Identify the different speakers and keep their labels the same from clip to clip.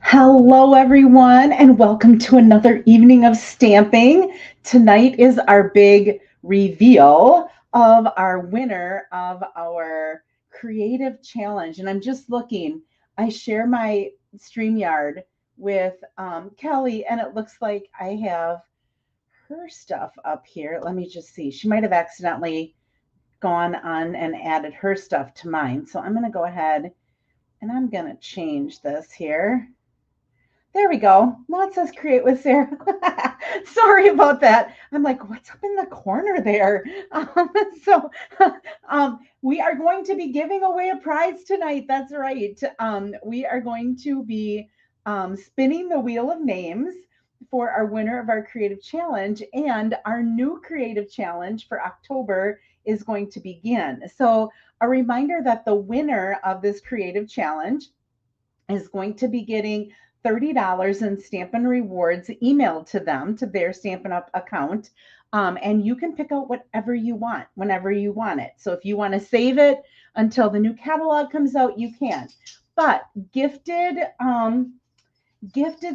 Speaker 1: Hello, everyone, and welcome to another evening of stamping. Tonight is our big reveal of our winner of our creative challenge. And I'm just looking, I share my StreamYard with Kelly, and it looks like I have her stuff up here. Let me just see. She might have accidentally gone on and added her stuff to mine. So I'm going to go ahead and I'm going to change this here. There we go. Now it says create with Sarah. Sorry about that. I'm like, what's up in the corner there? So we are going to be giving away a prize tonight. That's right. We are going to be spinning the wheel of names for our winner of our creative challenge. And our new creative challenge for October is going to begin. So a reminder that the winner of this creative challenge is going to be getting $30 in Stampin' Rewards emailed to them, to their Stampin' Up account. And you can pick out whatever you want whenever you want it. So if you want to save it until the new catalog comes out, you can. But gifted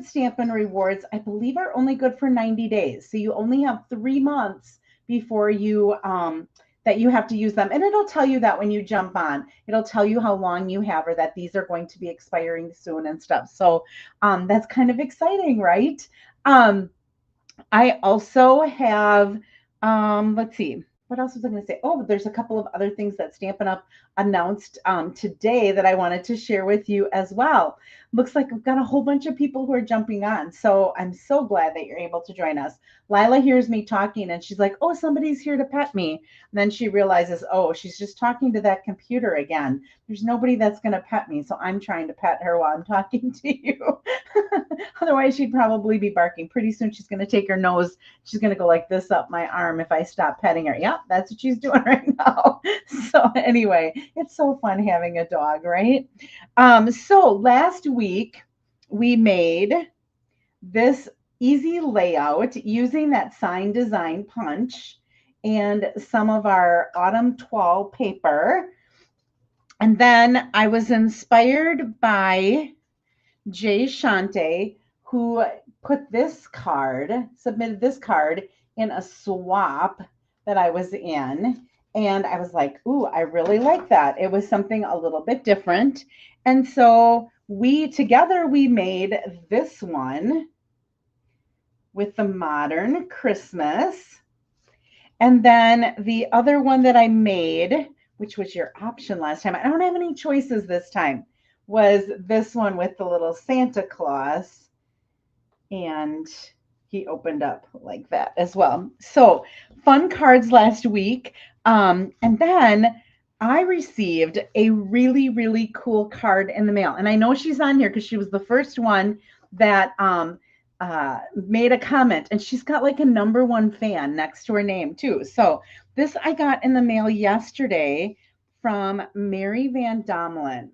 Speaker 1: Stampin' Rewards, I believe, are only good for 90 days. So you only have 3 months before you that you have to use them. And it'll tell you that when you jump on. It'll tell you how long you have, or that these are going to be expiring soon and stuff. So that's kind of exciting, right? Um, I also have, let's see, what else was I going to say? Oh, there's a couple of other things that Stampin' Up announced today that I wanted to share with you as well. Looks like we've got a whole bunch of people who are jumping on. So I'm so glad that you're able to join us. Lila hears me talking and she's like, oh, somebody's here to pet me. And then she realizes, oh, she's just talking to that computer again. There's nobody that's going to pet me. So I'm trying to pet her while I'm talking to you. Otherwise, she'd probably be barking. Pretty soon, she's going to take her nose. She's going to go like this up my arm if I stop petting her. Yeah, that's what she's doing right now. So, anyway, it's so fun having a dog, right? So, last week, we made this easy layout using that sign design punch and some of our autumn toile paper. And then I was inspired by Jay Shante, who submitted this card in a swap that I was in. And I was like, ooh, I really like that. It was something a little bit different. And so we made this one with the modern Christmas. And then the other one that I made, which was your option last time, I don't have any choices this time, was this one with the little Santa Claus. And he opened up like that as well. So fun cards last week. And then I received a really, really cool card in the mail. And I know she's on here because she was the first one that made a comment, and she's got like a #1 fan next to her name too. So this I got in the mail yesterday from Mary Van Domelen.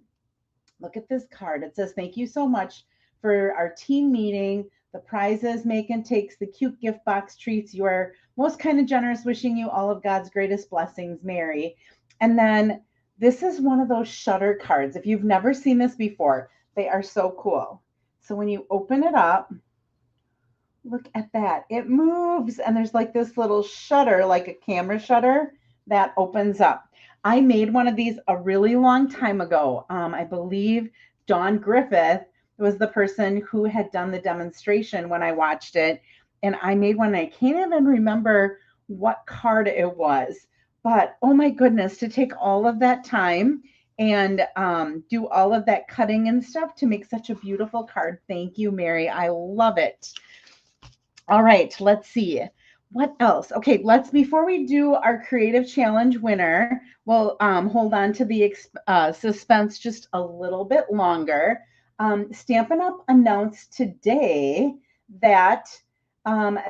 Speaker 1: Look at this card. It says, thank you so much for our team meeting. The prizes Macon takes, the cute gift box treats. You are most kind and generous, wishing you all of God's greatest blessings, Mary. And then this is one of those shutter cards. If you've never seen this before, they are so cool. So when you open it up, look at that. It moves, and there's like this little shutter, like a camera shutter that opens up. I made one of these a really long time ago. I believe Dawn Griffith was the person who had done the demonstration when I watched it. And I made one, and I can't even remember what card it was. But oh my goodness, to take all of that time and do all of that cutting and stuff to make such a beautiful card. Thank you, Mary. I love it. All right, let's see. What else? Okay, before we do our creative challenge winner, we'll hold on to the suspense just a little bit longer. Stampin' Up! Announced today that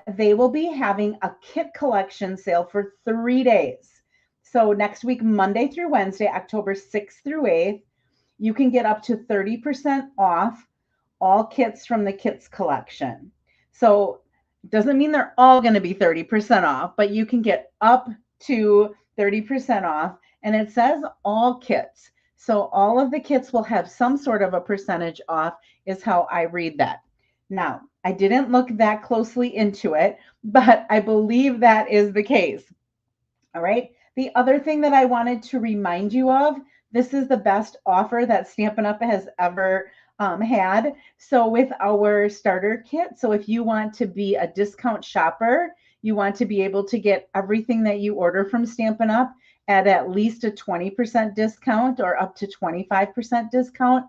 Speaker 1: they will be having a kit collection sale for 3 days. So next week, Monday through Wednesday, October 6th through 8th, you can get up to 30% off all kits from the kits collection. So doesn't mean they're all going to be 30% off, but you can get up to 30% off. And it says all kits. So all of the kits will have some sort of a percentage off is how I read that. Now, I didn't look that closely into it, but I believe that is the case. All right. The other thing that I wanted to remind you of, this is the best offer that Stampin' Up! Has ever had. So with our starter kit, so if you want to be a discount shopper, you want to be able to get everything that you order from Stampin' Up! At least a 20% discount or up to 25% discount,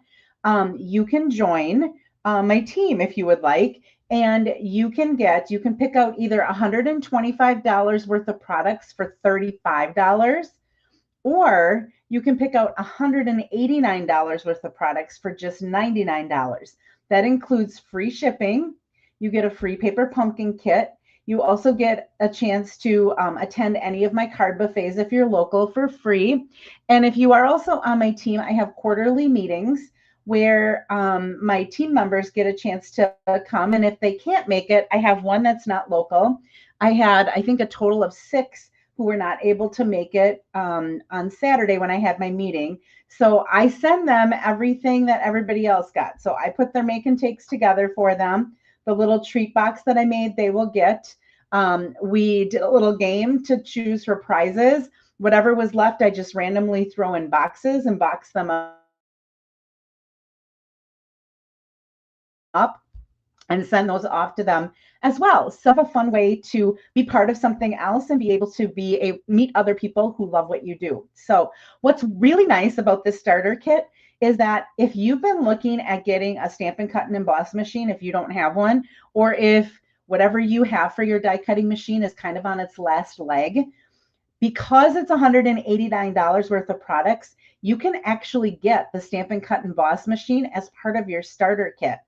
Speaker 1: you can join my team if you would like, and you can pick out either $125 worth of products for $35, or you can pick out $189 worth of products for just $99. That includes free shipping. You get a free paper pumpkin kit. You also get a chance to attend any of my card buffets if you're local for free. And if you are also on my team, I have quarterly meetings where my team members get a chance to come. And if they can't make it, I have one that's not local. I had, I think, a total of 6 who were not able to make it on Saturday when I had my meeting. So I send them everything that everybody else got. So I put their make and takes together for them. The little treat box that I made, they will get. We did a little game to choose for prizes. Whatever was left, I just randomly throw in boxes and box them up and send those off to them as well. So have a fun way to be part of something else and be able to meet other people who love what you do. So what's really nice about this starter kit is that if you've been looking at getting a Stampin' Cut and Emboss machine, if you don't have one, or if whatever you have for your die cutting machine is kind of on its last leg, because it's $189 worth of products, you can actually get the Stampin' Cut and Emboss machine as part of your starter kit.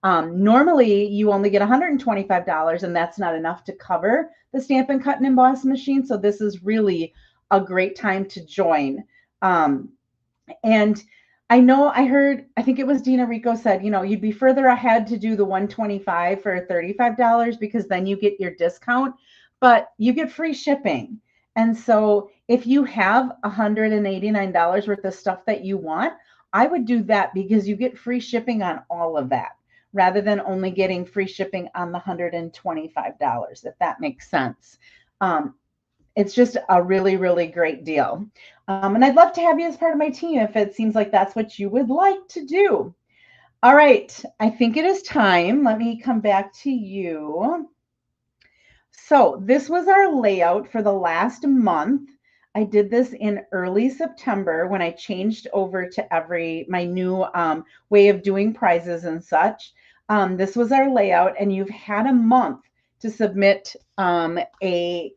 Speaker 1: Normally, you only get $125, and that's not enough to cover the Stampin' Cut and Emboss machine. So this is really a great time to join. And I know I think it was Dina Rico said, you'd be further ahead to do the 125 for $35 because then you get your discount, but you get free shipping. And so if you have $189 worth of stuff that you want, I would do that because you get free shipping on all of that, rather than only getting free shipping on the $125, if that makes sense. It's just a really, really great deal. And I'd love to have you as part of my team if it seems like that's what you would like to do. All right, I think it is time. Let me come back to you. So this was our layout for the last month. I did this in early September when I changed over to my new way of doing prizes and such. This was our layout, and you've had a month to submit a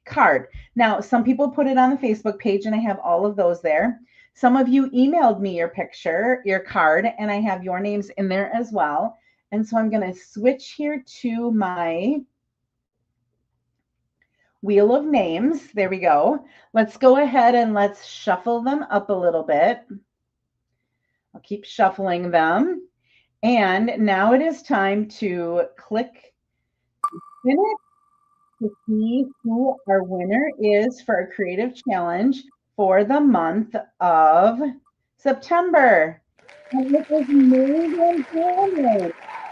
Speaker 1: card. Now, some people put it on the Facebook page, and I have all of those there. Some of you emailed me your picture, your card, and I have your names in there as well. And so I'm going to switch here to my wheel of names. There we go. Let's go ahead and let's shuffle them up a little bit. I'll keep shuffling them. And now it is time to click in it to see who our winner is for our creative challenge for the month of September. And it is Mary Van Daniel.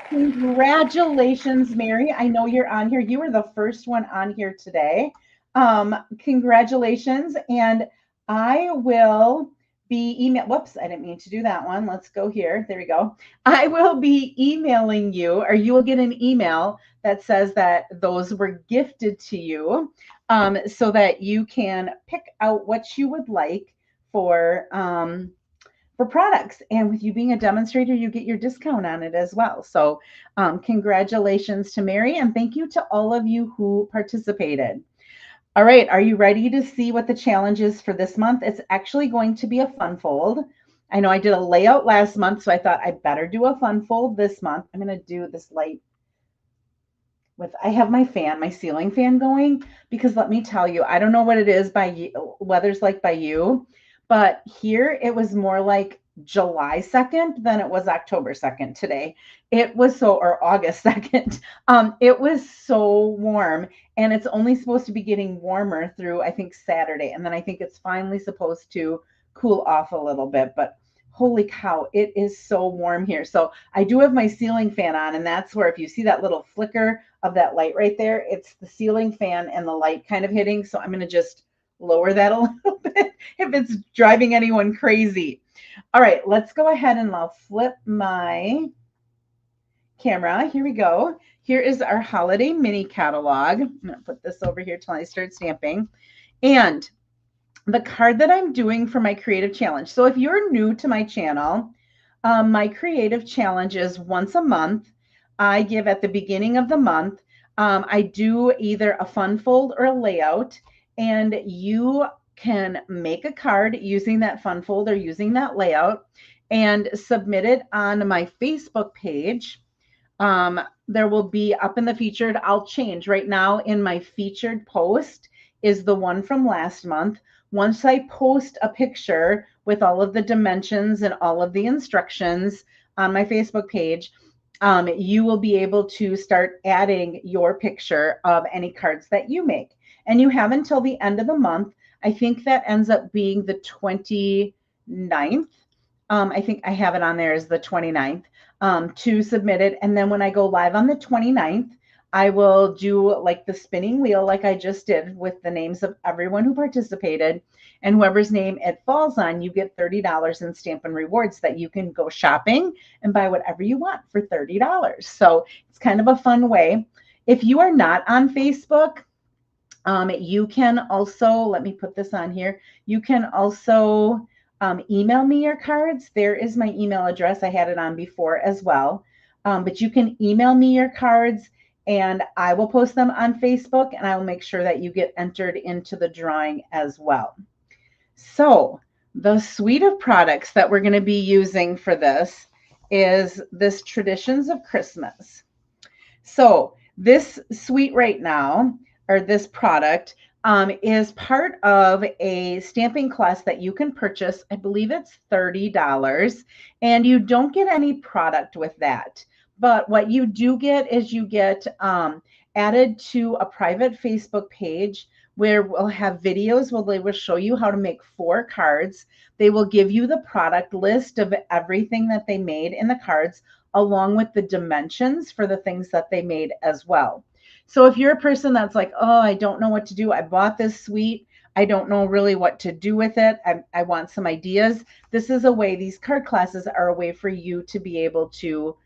Speaker 1: Congratulations, Mary. I know you're on here. You were the first one on here today. Congratulations. And I will be whoops, I didn't mean to do that one. Let's go here. There we go. I will be emailing you, or you will get an email that says that those were gifted to you, so that you can pick out what you would like for products. And with you being a demonstrator, you get your discount on it as well. So congratulations to Mary, and thank you to all of you who participated. All right, are you ready to see what the challenge is for this month? It's actually going to be a fun fold. I know I did a layout last month, so I thought I better do a fun fold this month. I'm going to do this light I have my ceiling fan going, because let me tell you, I don't know what it is weather's like by you, but here it was more like July 2nd than it was October 2nd today. It was or August 2nd. It was so warm, and it's only supposed to be getting warmer through, I think, Saturday. And then I think it's finally supposed to cool off a little bit, but holy cow, it is so warm here. So I do have my ceiling fan on, and that's where if you see that little flicker of that light right there, it's the ceiling fan and the light kind of hitting. So I'm going to just lower that a little bit if it's driving anyone crazy. All right, let's go ahead and I'll flip my camera. Here we go. Here is our holiday mini catalog. I'm going to put this over here till I start stamping. And the card that I'm doing for my creative challenge. So if you're new to my channel, my creative challenge is once a month. I give at the beginning of the month. I do either a fun fold or a layout, and you can make a card using that fun fold or using that layout and submit it on my Facebook page. There will be up in the featured, I'll change right now in my featured post is the one from last month. Once I post a picture with all of the dimensions and all of the instructions on my Facebook page, you will be able to start adding your picture of any cards that you make. And you have until the end of the month. I think that ends up being the 29th. I think I have it on there as the 29th to submit it. And then when I go live on the 29th, I will do like the spinning wheel like I just did with the names of everyone who participated. And whoever's name it falls on, you get $30 in Stampin' Rewards that you can go shopping and buy whatever you want for $30. So it's kind of a fun way. If you are not on Facebook, you can also, let me put this on here, you can also email me your cards. There is my email address. I had it on before as well. But you can email me your cards and I will post them on Facebook and I will make sure that you get entered into the drawing as well. So the suite of products that we're going to be using for this is this Traditions of Christmas. So this suite right now, or this product, is part of a stamping class that you can purchase. I believe it's $30, and you don't get any product with that. But what you do get is you get added to a private Facebook page where we'll have videos where they will show you how to make 4 cards. They will give you the product list of everything that they made in the cards, along with the dimensions for the things that they made as well. So if you're a person that's like, oh, I don't know what to do. I bought this suite. I don't know really what to do with it. I want some ideas. This is a way, these card classes are a way for you to be able to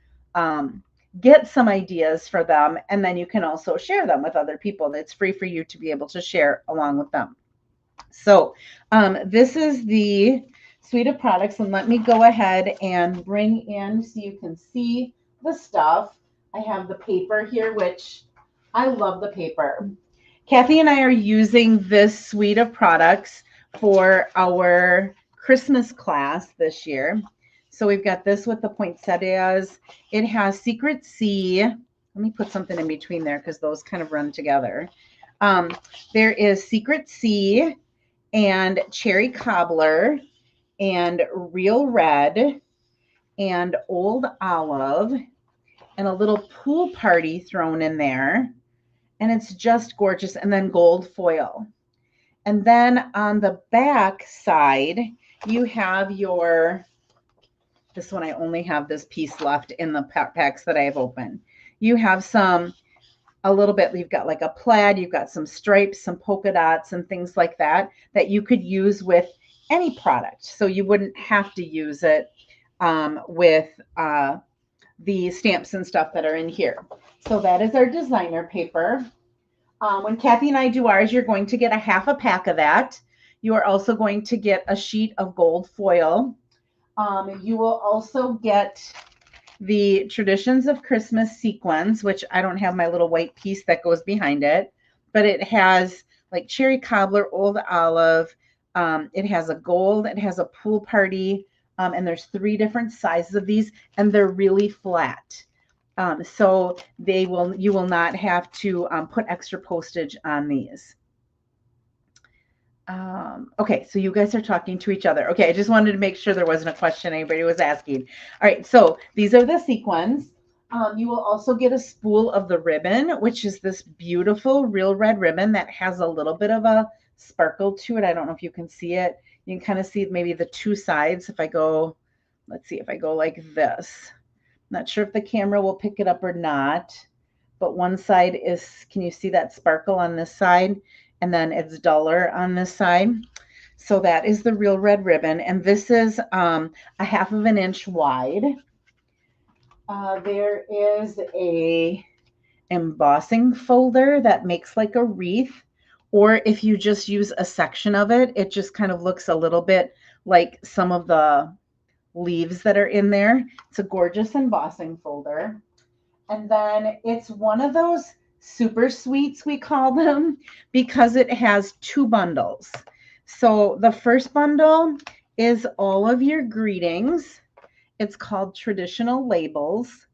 Speaker 1: get some ideas for them. And then you can also share them with other people. It's free for you to be able to share along with them. So this is the suite of products. And let me go ahead and bring in so you can see the stuff. I have the paper here, which I love the paper. Kathy and I are using this suite of products for our Christmas class this year. So we've got this with the poinsettias. It has Secret Sea. Let me put something in between there because those kind of run together. There is Secret Sea and Cherry Cobbler and Real Red and Old Olive and a little pool party thrown in there. And it's just gorgeous. And then gold foil. And then on the back side, you have your, this one, I only have this piece left in the packs that I have open. You have a little bit, you've got like a plaid, you've got some stripes, some polka dots and things like that, that you could use with any product. So you wouldn't have to use it with the stamps and stuff that are in here. So that is our designer paper. When Kathy and I do ours, you're going to get a half a pack of that. You are also going to get a sheet of gold foil. You will also get the Traditions of Christmas sequins, which I don't have my little white piece that goes behind it, but it has like Cherry Cobbler, Old Olive. It has a gold, it has a pool party, and there's 3 different sizes of these, and they're really flat. So you will not have to put extra postage on these. Okay, so you guys are talking to each other. Okay, I just wanted to make sure there wasn't a question anybody was asking. All right, so these are the sequins. You will also get a spool of the ribbon, which is this beautiful Real Red ribbon that has a little bit of a sparkle to it. I don't know if you can see it. You can kind of see maybe the two sides. If I go, let's see, if I go like this, not sure if the camera will pick it up or not, but one side is, can you see that sparkle on this side? And then it's duller on this side. So that is the Real Red Ribbon. And this is a 1/2 inch wide. There is a embossing folder that makes like a wreath, or if you just use a section of it, it just kind of looks a little bit like some of the leaves that are in there. It's a gorgeous embossing folder. And then it's one of those super sweets, we call them, because it has 2 bundles. So the first bundle is all of your greetings. It's called Traditional Labels.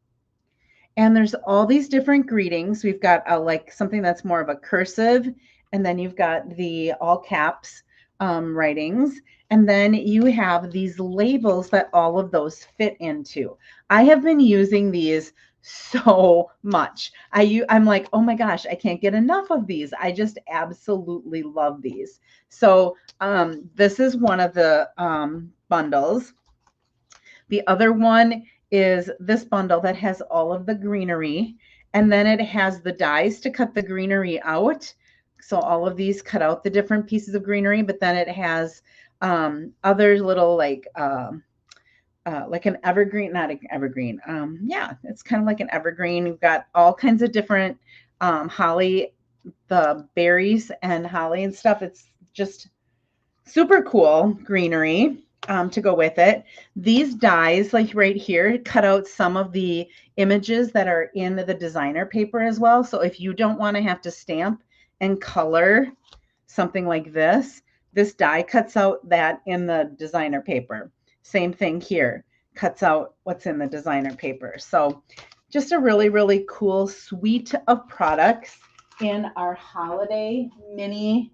Speaker 1: And there's all these different greetings. We've got like something that's more of a cursive, and then you've got the all caps writings. And then you have these labels that all of those fit into. I have been using these so much. I'm like, oh my gosh, I can't get enough of these. I just absolutely love these. So this is one of the bundles. The other one is this bundle that has all of the greenery, and then it has the dies to cut the greenery out. So all of these cut out the different pieces of greenery, but then it has other little like an evergreen, not an evergreen. Yeah, it's kind of like an evergreen. We've got all kinds of different holly, the berries and holly and stuff. It's just super cool greenery to go with it. These dies, like right here, cut out some of the images that are in the designer paper as well. So if you don't want to have to stamp and color something like this die cuts out that in the designer paper. Same thing here, cuts out what's in the designer paper. So just a really, really cool suite of products in our holiday mini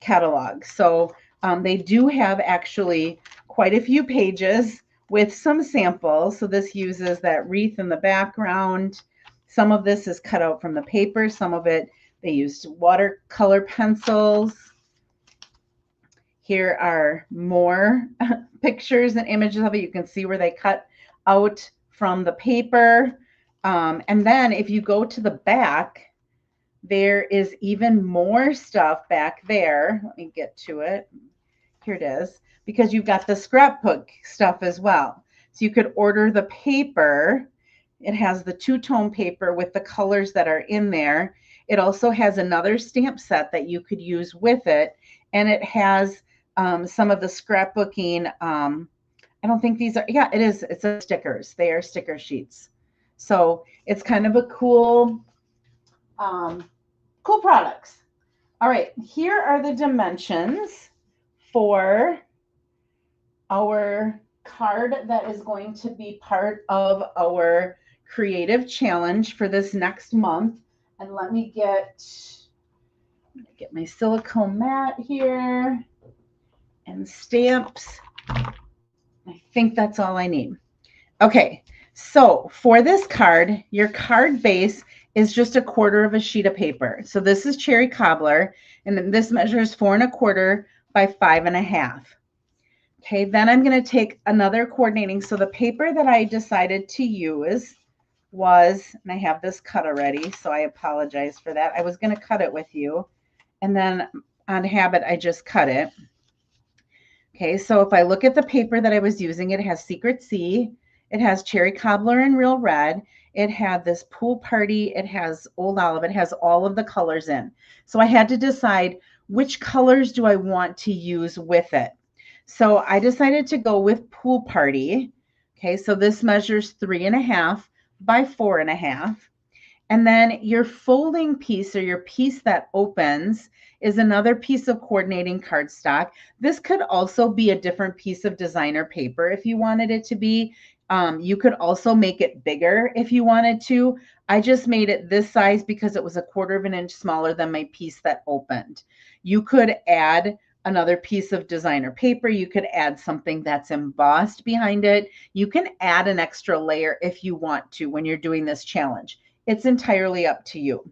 Speaker 1: catalog. So they do have actually quite a few pages with some samples. So this uses that wreath in the background. Some of this is cut out from the paper. Some of it, they used watercolor pencils. Here are more pictures and images of it. You can see where they cut out from the paper. And then if you go to the back, there is even more stuff back there. Let me get to it. Here it is, because you've got the scrapbook stuff as well. So you could order the paper. It has the 2-tone paper with the colors that are in there. It also has another stamp set that you could use with it. And it has some of the scrapbooking. I don't think these are, yeah, it is. It's a stickers. They are sticker sheets. So it's kind of a cool, cool products. All right, here are the dimensions for our card that is going to be part of our creative challenge for this next month. And let me get my silicone mat here and stamps. I think that's all I need. Okay, so for this card, your card base is just 1/4 of a sheet of paper. So this is cherry cobbler, and then this measures 4 1/4 by 5 1/2. Okay, then I'm going to take another coordinating. So the paper that I decided to use was, and I have this cut already, so I apologize for that. I was going to cut it with you, and then on habit, I just cut it. Okay, so if I look at the paper that I was using, it has Secret Sea, it has cherry cobbler and Real Red, it had this pool party, it has Old Olive, it has all of the colors in. So I had to decide which colors do I want to use with it. So I decided to go with pool party. Okay, so this measures 3 1/2 by 4 1/2. And then your folding piece, or your piece that opens, is another piece of coordinating cardstock. This could also be a different piece of designer paper if you wanted it to be. You could also make it bigger if you wanted to. I just made it this size because it was 1/4 of an inch smaller than my piece that opened. You could add another piece of designer paper. You could add something that's embossed behind it. You can add an extra layer if you want to when you're doing this challenge. It's entirely up to you.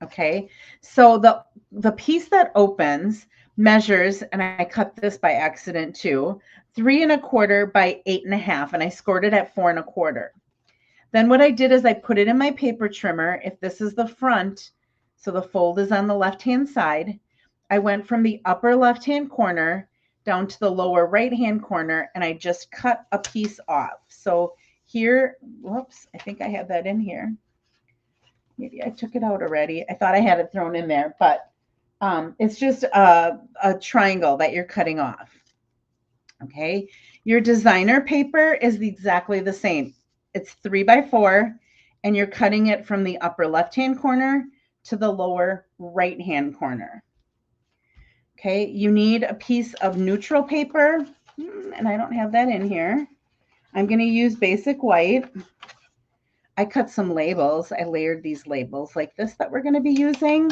Speaker 1: Okay, so the piece that opens measures, and I cut this by accident too, 3 1/4 by 8 1/2, and I scored it at 4 1/4. Then what I did is I put it in my paper trimmer. If this is the front, so the fold is on the left-hand side, I went from the upper left-hand corner down to the lower right-hand corner, and I just cut a piece off. So here, whoops, I think I had that in here. Maybe I took it out already. I thought I had it thrown in there, but it's just a triangle that you're cutting off. Okay, your designer paper is exactly the same. It's 3 by 4, and you're cutting it from the upper left-hand corner to the lower right-hand corner. Okay, you need a piece of neutral paper, and I don't have that in here. I'm going to use basic white. I cut some labels. I layered these labels like this that we're going to be using,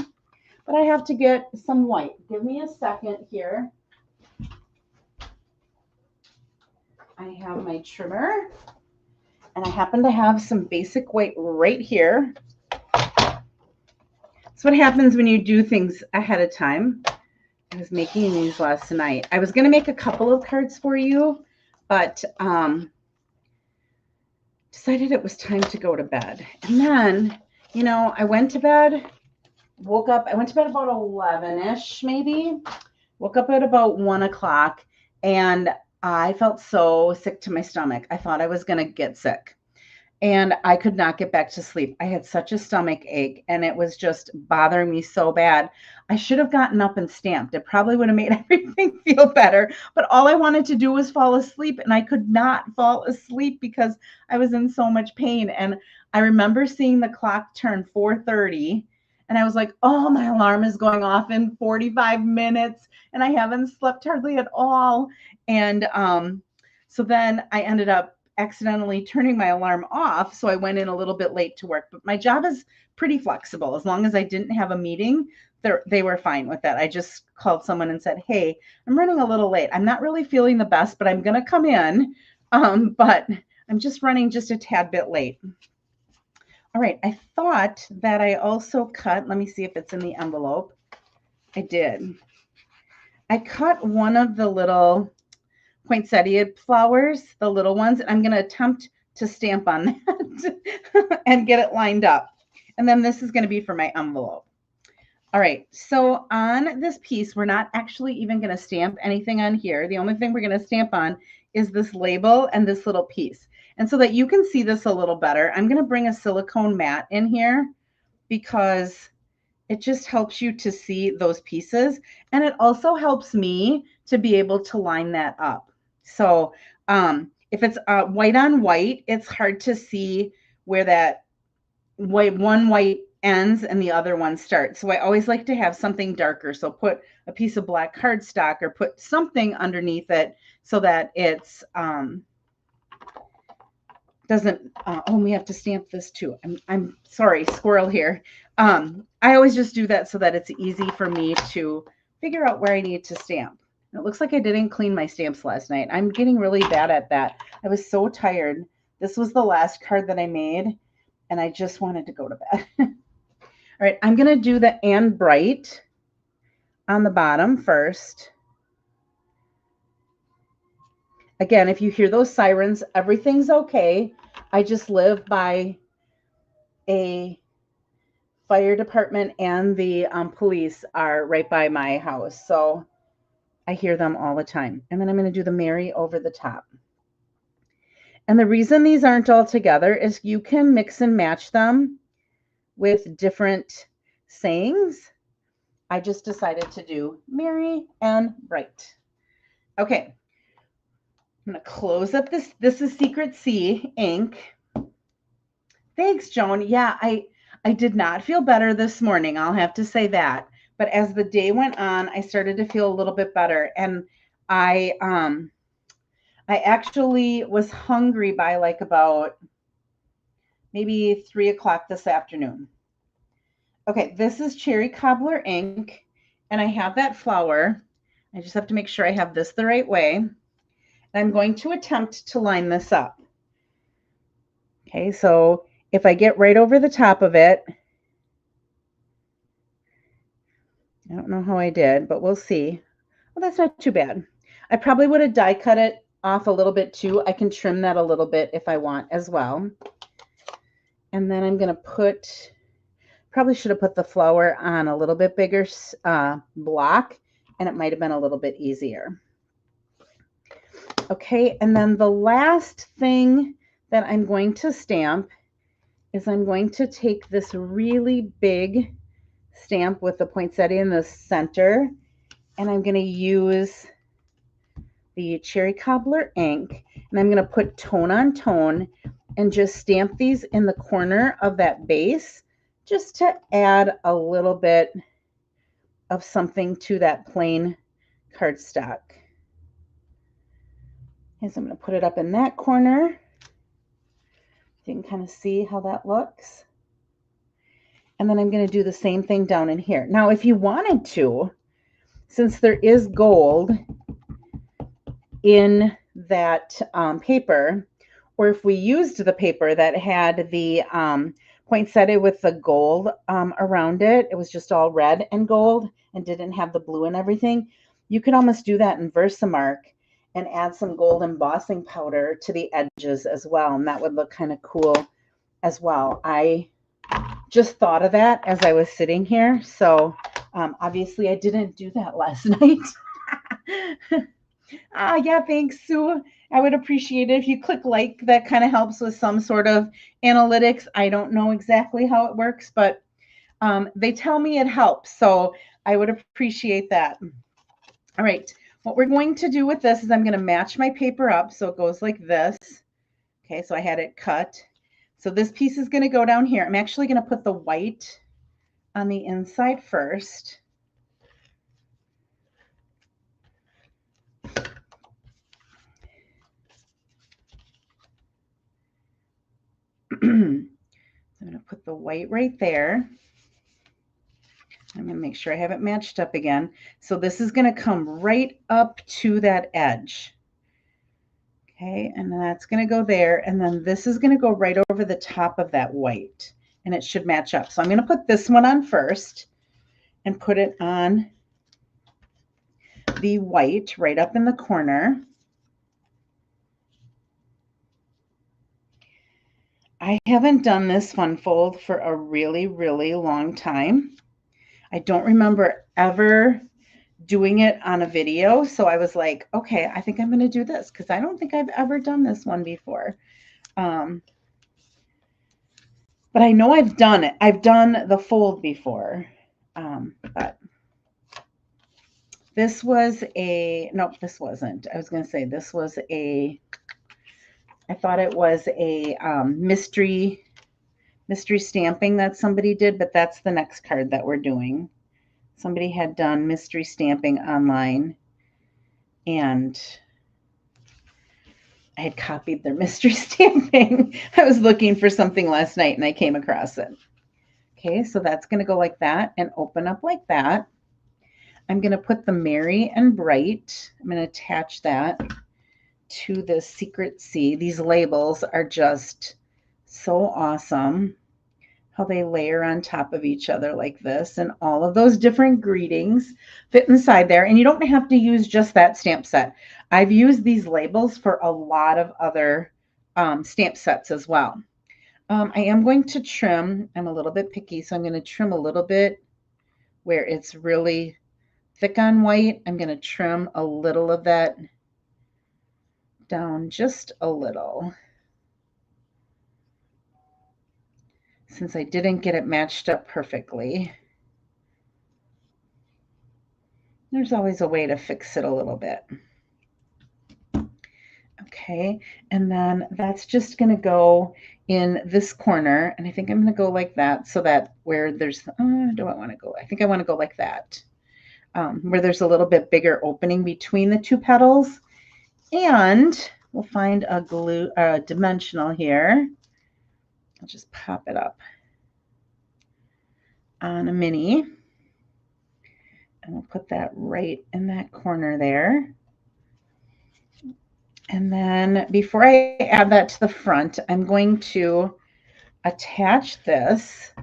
Speaker 1: but I have to get some white. Give me a second here. I have my trimmer, and I happen to have some basic white right here. That's what happens when you do things ahead of time. I was making these last night. I was going to make a couple of cards for you, but decided it was time to go to bed. And then, you know, I went to bed, woke up. I went to bed about 11-ish, maybe. Woke up at about 1 o'clock, and I felt so sick to my stomach. I thought I was going to get sick, and I could not get back to sleep. I had such a stomach ache, and it was just bothering me so bad. I should have gotten up and stamped. It probably would have made everything feel better, but all I wanted to do was fall asleep, and I could not fall asleep because I was in so much pain. And I remember seeing the clock turn 4:30, and I was like, oh, my alarm is going off in 45 minutes, and I haven't slept hardly at all. And so then I ended up accidentally turning my alarm off. So I went in a little bit late to work, but my job is pretty flexible. As long as I didn't have a meeting, they were fine with that. I just called someone and said, hey, I'm running a little late. I'm not really feeling the best, but I'm going to come in. But I'm just running just a tad bit late. All right. I thought that I also cut, let me see if it's in the envelope. I did. I cut one of the little poinsettia flowers, the little ones, and I'm going to attempt to stamp on that and get it lined up. And then this is going to be for my envelope. All right, so on this piece, we're not actually even going to stamp anything on here. The only thing we're going to stamp on is this label and this little piece. And so that you can see this a little better, I'm going to bring a silicone mat in here because it just helps you to see those pieces. And it also helps me to be able to line that up. So if it's white on white, it's hard to see where that one white ends and the other one starts. So I always like to have something darker. So put a piece of black cardstock or put something underneath it so that it's doesn't, oh, we have to stamp this too. I'm sorry, squirrel here. I always just do that so that it's easy for me to figure out where I need to stamp. It looks like I didn't clean my stamps last night. I'm getting really bad at that. I was so tired. This was the last card that I made, and I just wanted to go to bed. All right, I'm going to do the And Bright on the bottom first. Again, if you hear those sirens, everything's okay. I just live by a fire department, and the police are right by my house. So I hear them all the time. And then I'm going to do the Mary over the top. And the reason these aren't all together is you can mix and match them with different sayings. I just decided to do Merry and Bright. Okay. I'm going to close up this. This is Secret Sea ink. Thanks, Joan. Yeah, I did not feel better this morning. I'll have to say that. But as the day went on, I started to feel a little bit better. And I actually was hungry by like about maybe 3 o'clock this afternoon. Okay, this is Cherry Cobbler ink, and I have that flower. I just have to make sure I have this the right way. And I'm going to attempt to line this up. Okay, so if I get right over the top of it, I don't know how I did, but we'll see. Well, that's not too bad. I probably would have die cut it off a little bit too. I can trim that a little bit if I want as well. And then I'm going to put, probably should have put the flower on a little bit bigger block, and it might have been a little bit easier. Okay, and then the last thing that I'm going to stamp is I'm going to take this really big stamp with the poinsettia in the center, and I'm going to use the Cherry Cobbler ink, and I'm going to put tone on tone and just stamp these in the corner of that base just to add a little bit of something to that plain cardstock. And so I'm going to put it up in that corner. You can kind of see how that looks. And then I'm going to do the same thing down in here. Now, if you wanted to, since there is gold in that paper, or if we used the paper that had the poinsettia with the gold around it, it was just all red and gold and didn't have the blue and everything, you could almost do that in Versamark and add some gold embossing powder to the edges as well, and that would look kind of cool as well. I just thought of that as I was sitting here, so obviously I didn't do that last night. Yeah, thanks, Sue. I would appreciate it if you click like. That kind of helps with some sort of analytics. I don't know exactly how it works, but they tell me it helps, so I would appreciate that. All right, what we're going to do with this is I'm going to match my paper up so it goes like this. Okay, so I had it cut. So this piece is going to go down here. I'm actually going to put the white on the inside first. I'm going to put the white right there. I'm going to make sure I have it matched up again. So this is going to come right up to that edge. Okay, and then that's going to go there. And then this is going to go right over the top of that white. And it should match up. So I'm going to put this one on first and put it on the white right up in the corner. I haven't done this fun fold for a really, really long time. I don't remember ever doing it on a video. So I was like, okay, I think I'm going to do this because I don't think I've ever done this one before. But I know I've done it. I've done the fold before. But this was a, nope, this wasn't. I was going to say this was a, I thought it was a mystery stamping that somebody did, but that's the next card that we're doing. Somebody had done mystery stamping online, and I had copied their mystery stamping. I was looking for something last night and I came across it. Okay, so that's going to go like that and open up like that. I'm going to put the Merry and Bright. I'm going to attach that to the Secret Sea. These labels are just so awesome. How they layer on top of each other like this, and all of those different greetings fit inside there. And you don't have to use just that stamp set. I've used these labels for a lot of other stamp sets as well. I am going to trim. I'm a little bit picky, so I'm going to trim a little bit where it's really thick on white. I'm going to trim a little of that down just a little, since I didn't get it matched up perfectly. There's always a way to fix it a little bit. Okay, and then that's just going to go in this corner, and I think I'm going to go like that so that where there's, do I want to go? I think I want to go like that, where there's a little bit bigger opening between the two petals. And we'll find a dimensional here. I'll just pop it up on a mini, and we'll put that right in that corner there. And then before I add that to the front, I'm going to attach this.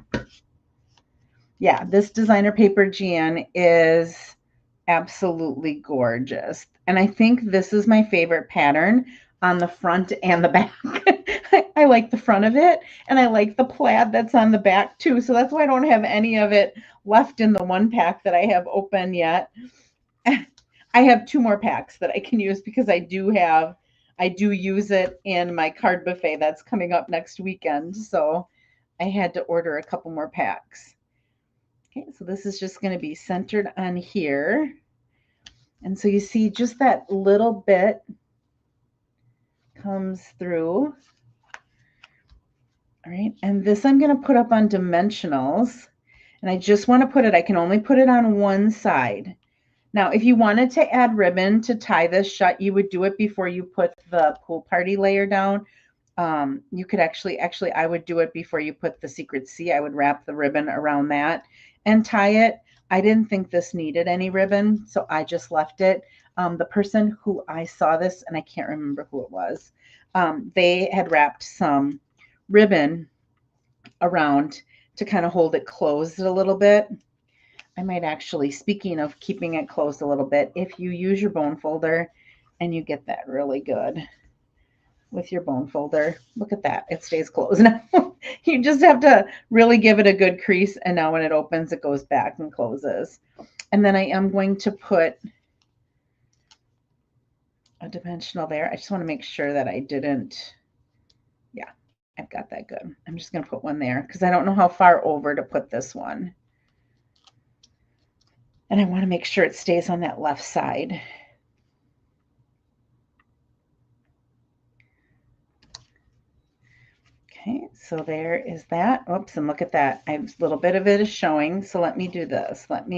Speaker 1: Yeah, this designer paper GN is absolutely gorgeous. And I think this is my favorite pattern on the front and the back. I like the front of it, and I like the plaid that's on the back too. So that's why I don't have any of it left in the one pack that I have open yet. I have two more packs that I can use because I do use it in my card buffet that's coming up next weekend. So I had to order a couple more packs. Okay, so this is just going to be centered on here. And so you see just that little bit comes through. All right, and this I'm going to put up on dimensionals. And I just want to put it, I can only put it on one side. Now, if you wanted to add ribbon to tie this shut, you would do it before you put the pool party layer down. You could actually, I would do it before you put the Secret C. I would wrap the ribbon around that and tie it. I didn't think this needed any ribbon, so I just left it. The person who I saw this, and I can't remember who it was, they had wrapped some ribbon around to kind of hold it closed a little bit. I might actually, speaking of keeping it closed a little bit, if you use your bone folder and you get that really good with your bone folder, look at that, it stays closed now. You just have to really give it a good crease, and now when it opens, it goes back and closes. And then I am going to put a dimensional there. I just want to make sure that I didn't, yeah, I've got that good. I'm just going to put one there because I don't know how far over to put this one. And I want to make sure it stays on that left side. Okay, so there is that. Oops, and look at that. A little bit of it is showing. So let me do this. I don't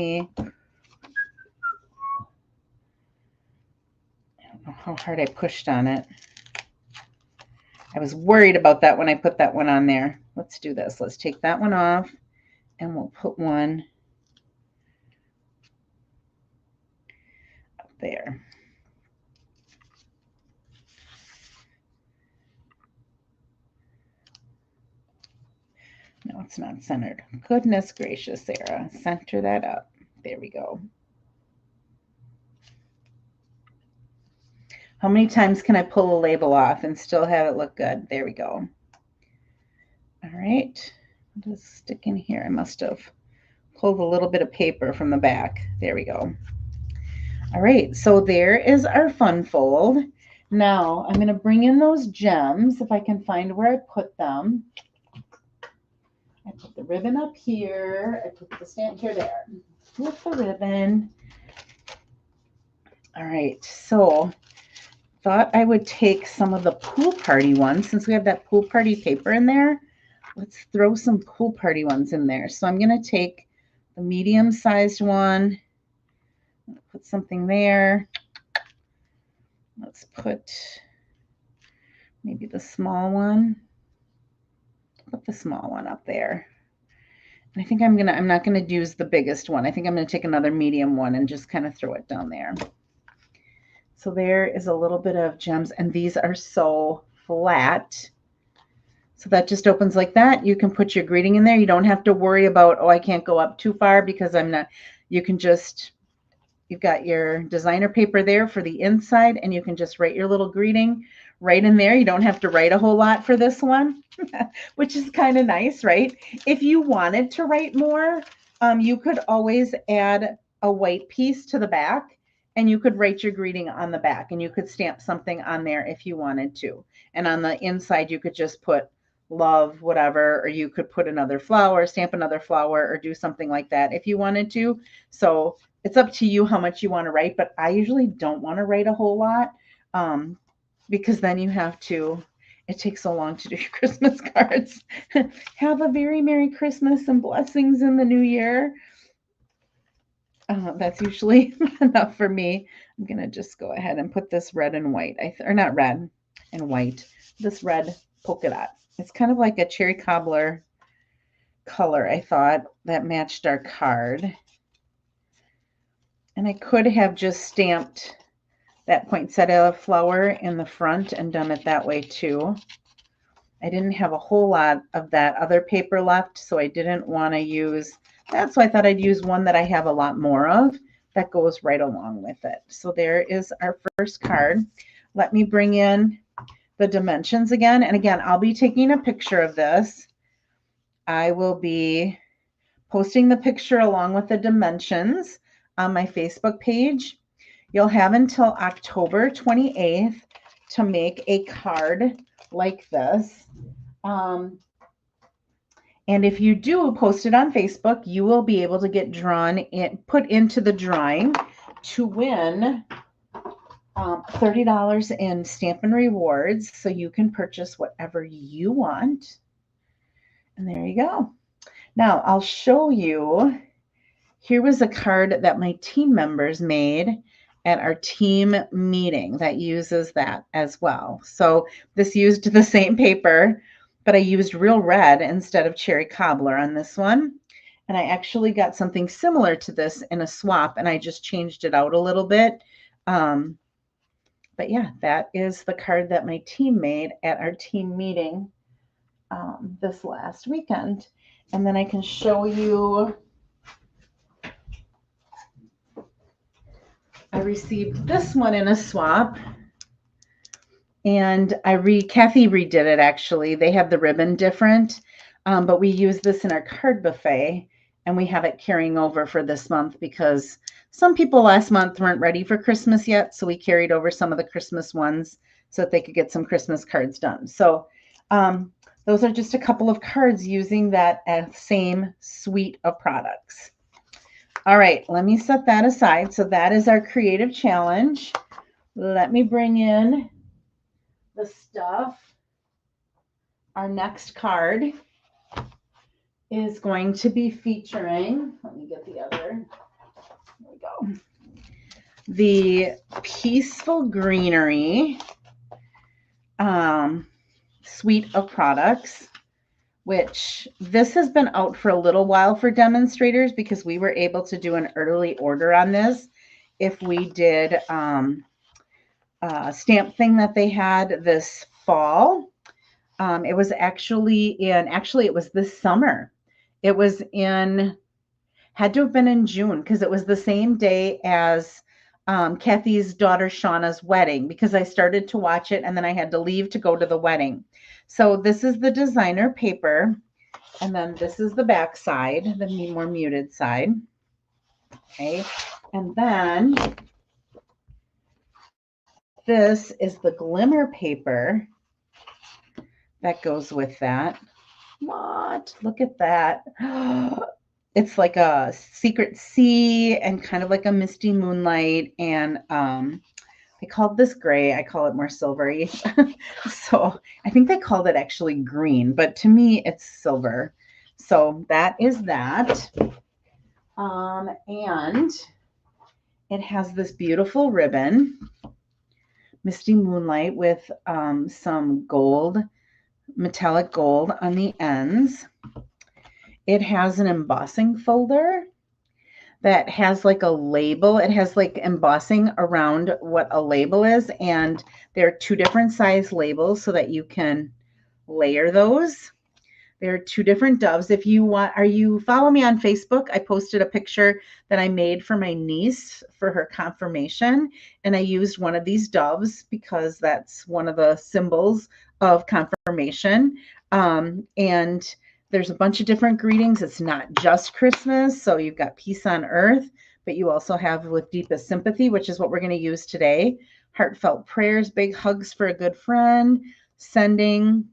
Speaker 1: know how hard I pushed on it. I was worried about that when I put that one on there. Let's do this. Let's take that one off, and we'll put one up there. No, it's not centered. Goodness gracious, Sarah. Center that up. There we go. How many times can I pull a label off and still have it look good? There we go. All right. I'll just stick in here. I must have pulled a little bit of paper from the back. There we go. All right, so there is our fun fold. Now I'm going to bring in those gems if I can find where I put them. I put the ribbon up here. I put the stamp here, there. With the ribbon. All right, so thought I would take some of the pool party ones. Since we have that pool party paper in there, let's throw some pool party ones in there. So I'm going to take the medium-sized one, put something there. Let's put maybe the small one. Put the small one up there. And I think I'm not gonna use the biggest one. I think I'm gonna take another medium one and just kind of throw it down there. So there is a little bit of gems, and these are so flat. So that just opens like that. You can put your greeting in there. You don't have to worry about, oh, I can't go up too far because I'm not, you can just, you've got your designer paper there for the inside, and you can just write your little greeting right in there. You don't have to write a whole lot for this one, which is kind of nice, right? If you wanted to write more, you could always add a white piece to the back, and you could write your greeting on the back, and you could stamp something on there if you wanted to. And on the inside, you could just put love, whatever, or you could put another flower, stamp another flower, or do something like that if you wanted to. So it's up to you how much you want to write, but I usually don't want to write a whole lot because then you have to, it takes so long to do your Christmas cards. Have a very Merry Christmas and blessings in the new year. That's usually enough for me. I'm going to just go ahead and put this red and white, or not red and white, this red polka dot. It's kind of like a cherry cobbler color, I thought, that matched our card. And I could have just stamped that poinsettia flower in the front and done it that way too. I didn't have a whole lot of that other paper left, so I didn't want to use, that's why I thought I'd use one that I have a lot more of, that goes right along with it. So there is our first card. Let me bring in the dimensions again. And again, I'll be taking a picture of this. I will be posting the picture along with the dimensions on my Facebook page. You'll have until October 28th to make a card like this. And if you do post it on Facebook, you will be able to get put into the drawing to win $30 in Stampin' Rewards, so you can purchase whatever you want. And there you go. Now I'll show you. Here was a card that my team members made at our team meeting that uses that as well. So this used the same paper, but I used Real Red instead of Cherry Cobbler on this one. And I actually got something similar to this in a swap, and I just changed it out a little bit. But yeah, that is the card that my team made at our team meeting this last weekend. And then I can show you, I received this one in a swap, and Kathy redid it actually. They have the ribbon different, but we use this in our card buffet, and we have it carrying over for this month because some people last month weren't ready for Christmas yet, so we carried over some of the Christmas ones so that they could get some Christmas cards done. So those are just a couple of cards using that same suite of products. All right, let me set that aside. So that is our creative challenge. Let me bring in the stuff. Our next card is going to be featuring, let me get the other, there we go, the Peaceful Greenery suite of products, which this has been out for a little while for demonstrators because we were able to do an early order on this if we did a stamp thing that they had this fall. It was actually it was this summer. It was had to have been in June because it was the same day as Kathy's daughter Shauna's wedding, because I started to watch it and then I had to leave to go to the wedding. So this is the designer paper, and then this is the back side, the more muted side. Okay, and then this is the glimmer paper that goes with that. What? Look at that. It's like a secret sea and kind of like a misty moonlight, and I called this gray. I call it more silvery. So I think they called it actually green, but to me it's silver. So that is that. And it has this beautiful ribbon, misty moonlight, with some gold, metallic gold on the ends. It has an embossing folder that has like a label. It has like embossing around what a label is, and there are two different size labels so that you can layer those. There are two different doves. If you want, follow me on Facebook. I posted a picture that I made for my niece for her confirmation, and I used one of these doves because that's one of the symbols of confirmation. And there's a bunch of different greetings. It's not just Christmas. So you've got peace on earth, but you also have with deepest sympathy, which is what we're going to use today. Heartfelt prayers, big hugs for a good friend, sending,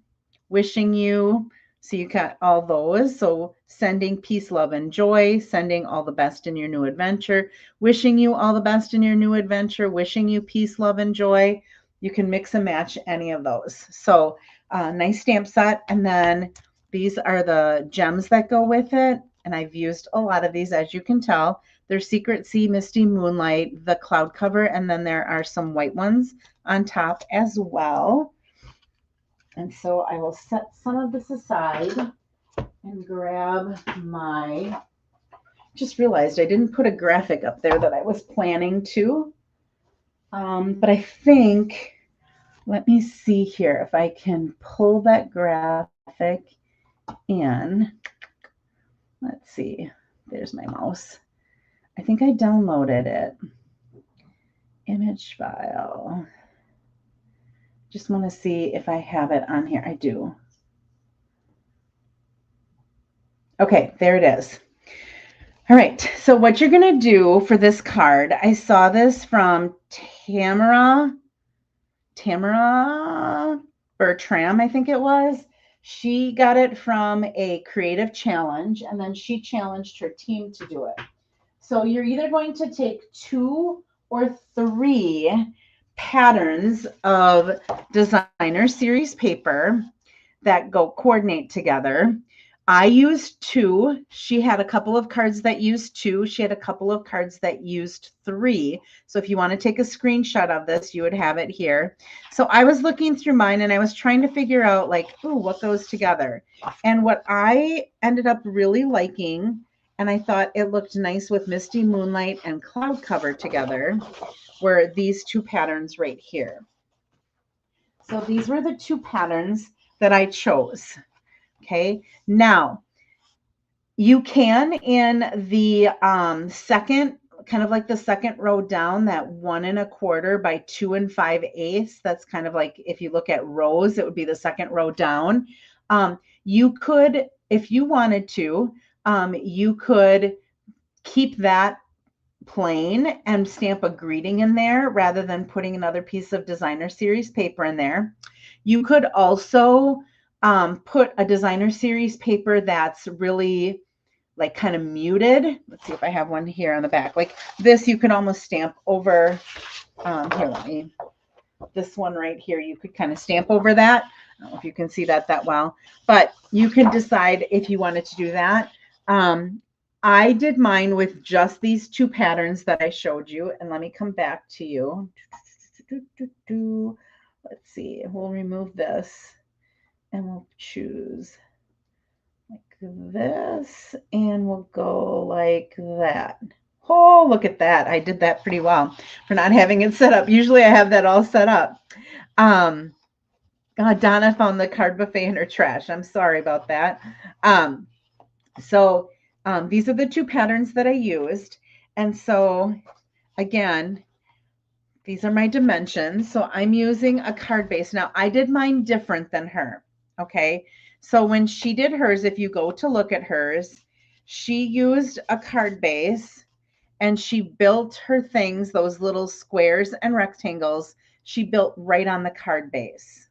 Speaker 1: wishing you. So you got all those. So sending peace, love, and joy, sending all the best in your new adventure, wishing you all the best in your new adventure, wishing you peace, love, and joy. You can mix and match any of those. So nice stamp set. And then these are the gems that go with it, and I've used a lot of these, as you can tell. There's Secret Sea, Misty Moonlight, the cloud cover, and then there are some white ones on top as well. And so I will set some of this aside and grab my, just realized I didn't put a graphic up there that I was planning to, but I think, let me see here if I can pull that graphic in. Let's see, there's my mouse. I think I downloaded it. Image file. Just want to see if I have it on here. I do. Okay, there it is. All right, so what you're going to do for this card, I saw this from Tamara Bertram, I think it was. She got it from a creative challenge, and then she challenged her team to do it. So you're either going to take 2 or 3 patterns of designer series paper that go coordinate together. I used 2. She had a couple of cards that used 2. She had a couple of cards that used 3. So if you want to take a screenshot of this, you would have it here. So I was looking through mine and I was trying to figure out like, ooh, what goes together. And what I ended up really liking, and I thought it looked nice with Misty Moonlight and Cloud Cover together, were these 2 patterns right here. So these were the 2 patterns that I chose. Okay, now you can in the second, kind of like the second row down, that 1 1/4 by 2 5/8. That's kind of like, if you look at rows, it would be the second row down. You could, if you wanted to, you could keep that plain and stamp a greeting in there rather than putting another piece of designer series paper in there. You could also put a designer series paper that's really like kind of muted. Let's see if I have one here on the back. Like this, you could almost stamp over. Here, let me. This one right here, you could kind of stamp over that. I don't know if you can see that well, but you can decide if you wanted to do that. I did mine with just these 2 patterns that I showed you, and let me come back to you. Let's see, we'll remove this and we'll choose like this, and we'll go like that. Oh, look at that. I did that pretty well for not having it set up. Usually I have that all set up. Donna found the card buffet in her trash. I'm sorry about that. These are the 2 patterns that I used. And so again, these are my dimensions. So I'm using a card base. Now I did mine different than her. Okay. So when she did hers, if you go to look at hers, she used a card base and she built her things, those little squares and rectangles, she built right on the card base.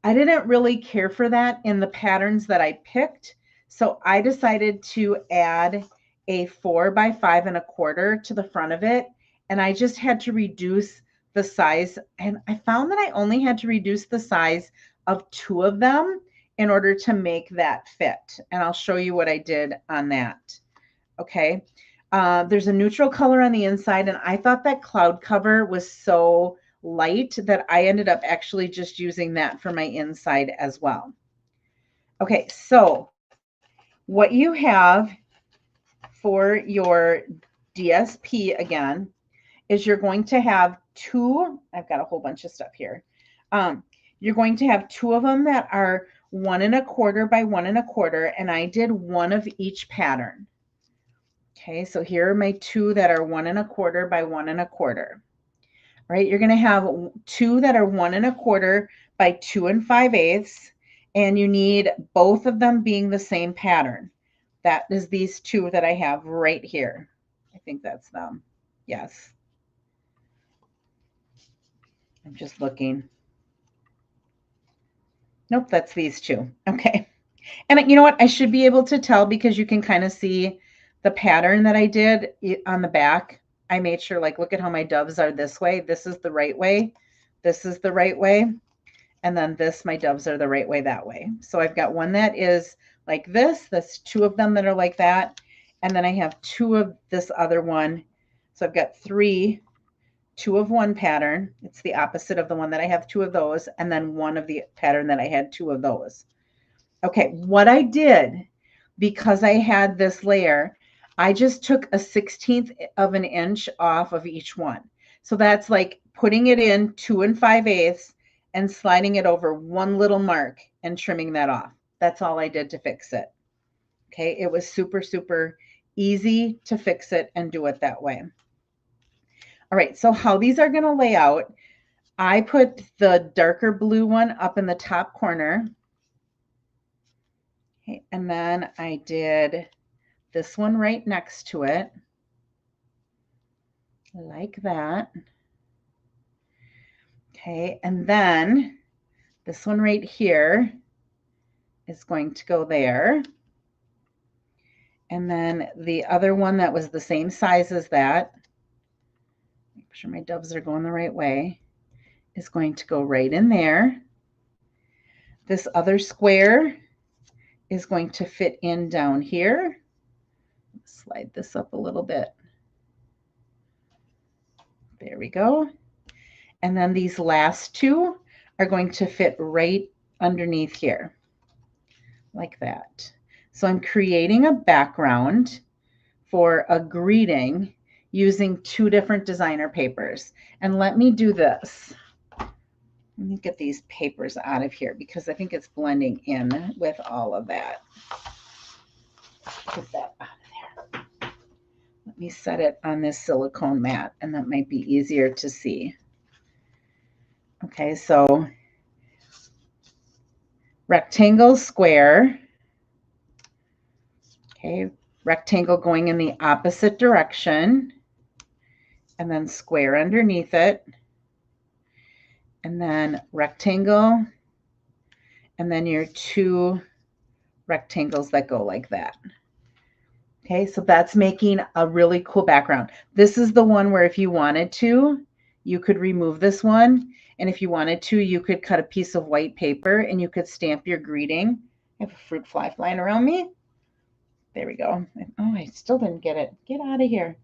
Speaker 1: I didn't really care for that in the patterns that I picked. So I decided to add a 4 by 5 1/4 to the front of it. And I just had to reduce the size. And I found that I only had to reduce the size of 2 of them in order to make that fit. And I'll show you what I did on that. Okay. There's a neutral color on the inside. And I thought that Cloud Cover was so light that I ended up actually just using that for my inside as well. Okay, so what you have for your DSP again is you're going to have 2, I've got a whole bunch of stuff here. You're going to have 2 of them that are 1 1/4 by 1 1/4, and I did 1 of each pattern. Okay, so here are my 2 that are 1 1/4 by 1 1/4. Right, you're going to have 2 that are 1 1/4 by 2 5/8, and you need both of them being the same pattern. That is these 2 that I have right here. I think that's them. Yes. I'm just looking. Nope, that's these 2. Okay. And you know what? I should be able to tell because you can kind of see the pattern that I did on the back. I made sure, like, look at how my doves are this way. This is the right way. This is the right way. And then this, my doves are the right way that way. So I've got one that is like this. That's 2 of them that are like that. And then I have 2 of this other one. So I've got 3, 2 of one pattern. It's the opposite of the one that I have 2 of those. And then 1 of the pattern that I had 2 of those. Okay, what I did, because I had this layer, I just took a 1/16 of an inch off of each one. So that's like putting it in 2 5/8 and sliding it over one little mark and trimming that off. That's all I did to fix it. Okay, it was super, super easy to fix it and do it that way. All right, so how these are going to lay out, I put the darker blue one up in the top corner. Okay, and then I did this one right next to it, like that. Okay, and then this one right here is going to go there. And then the other one that was the same size as that, make sure my doves are going the right way, is going to go right in there. This other square is going to fit in down here. Slide this up a little bit. There we go. And then these last two are going to fit right underneath here, like that. So I'm creating a background for a greeting using two different designer papers. And let me do this. Let me get these papers out of here because I think it's blending in with all of that. Get that out of there. Let me set it on this silicone mat, and that might be easier to see. Okay, so rectangle, square. Okay, rectangle going in the opposite direction, and then square underneath it, and then rectangle, and then your two rectangles that go like that. Okay, so that's making a really cool background. This is the one where if you wanted to, you could remove this one. And if you wanted to, you could cut a piece of white paper and you could stamp your greeting. I have a fruit fly flying around me. There we go. Oh, I still didn't get it. Get out of here.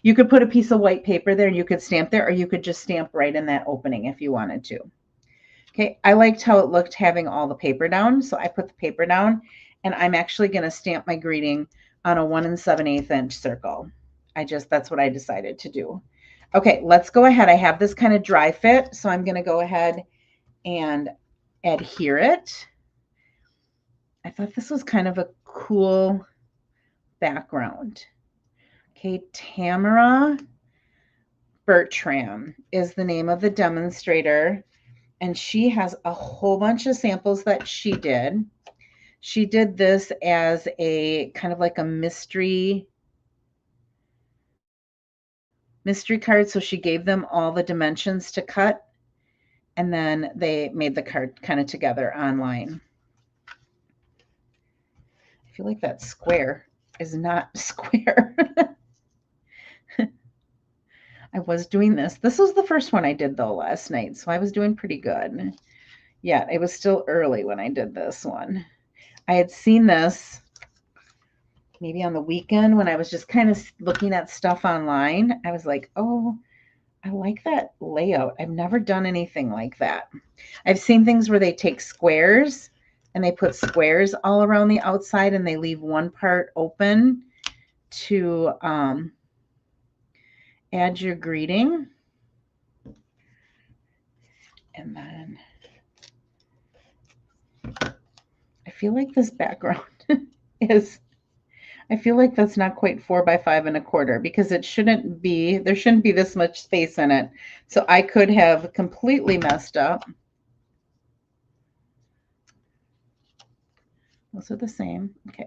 Speaker 1: You could put a piece of white paper there and you could stamp there, or you could just stamp right in that opening if you wanted to. Okay, I liked how it looked having all the paper down. So I put the paper down and I'm actually going to stamp my greeting on a 1 7/8 inch circle. That's what I decided to do. Okay, let's go ahead. I have this kind of dry fit, so I'm going to go ahead and adhere it. I thought this was kind of a cool background. Okay, Tamara Bertram is the name of the demonstrator, and she has a whole bunch of samples that she did. She did this as a kind of like a mystery card. So she gave them all the dimensions to cut, and then they made the card kind of together online. I feel like that square is not square. I was doing this. This was the first one I did though last night, so I was doing pretty good. Yeah, it was still early when I did this one. I had seen this maybe on the weekend when I was just kind of looking at stuff online. I was like, oh, I like that layout. I've never done anything like that. I've seen things where they take squares and they put squares all around the outside and they leave one part open to add your greeting. And then I feel like this background I feel like that's not quite 4 by 5 1/4 because there shouldn't be this much space in it. So I could have completely messed up. Those are the same. Okay.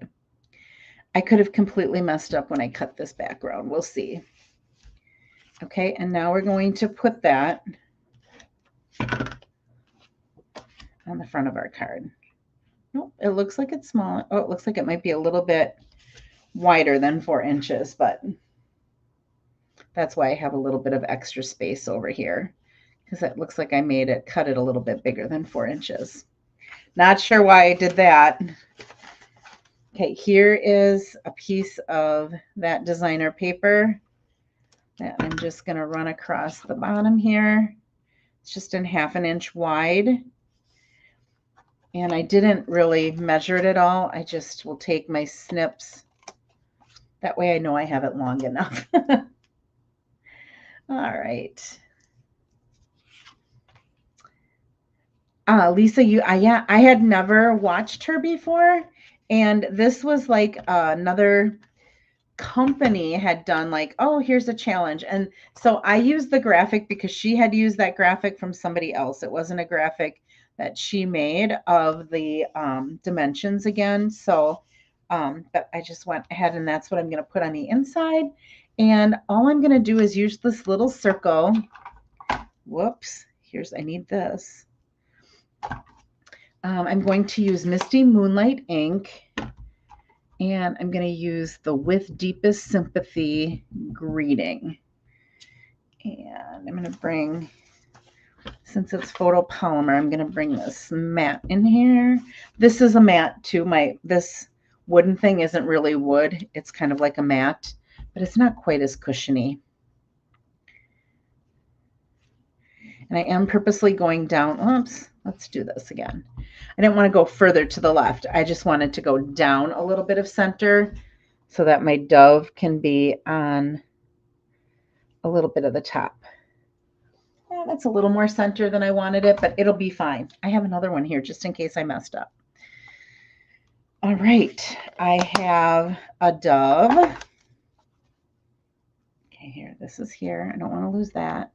Speaker 1: I could have completely messed up when I cut this background. We'll see. Okay, and now we're going to put that on the front of our card. Nope, it looks like it's small. Oh, it looks like it might be a little bit wider than 4 inches, but that's why I have a little bit of extra space over here because it looks like I cut it a little bit bigger than 4 inches. Not sure why I did that. Okay, here is a piece of that designer paper that I'm just going to run across the bottom here. It's just in 1/2 inch wide. And I didn't really measure it at all. I just will take my snips. That way I know I have it long enough. All right. Lisa, I had never watched her before. And this was like another company had done like, oh, here's a challenge. And so I used the graphic because she had used that graphic from somebody else. It wasn't a graphic that she made of the dimensions again. So, but I just went ahead and that's what I'm going to put on the inside. And all I'm going to do is use this little circle. Whoops, I need this. I'm going to use Misty Moonlight ink. And I'm going to use the With Deepest Sympathy greeting. And I'm going to bring, since it's photopolymer, I'm going to bring this mat in here. This is a mat too. This wooden thing isn't really wood. It's kind of like a mat, but it's not quite as cushiony. And I am purposely going down. Oops, let's do this again. I didn't want to go further to the left. I just wanted to go down a little bit of center so that my dove can be on a little bit of the top. Yeah, that's a little more center than I wanted it, but it'll be fine. I have another one here just in case I messed up. All right, I have a dove. Okay, here, this is here. I don't want to lose that.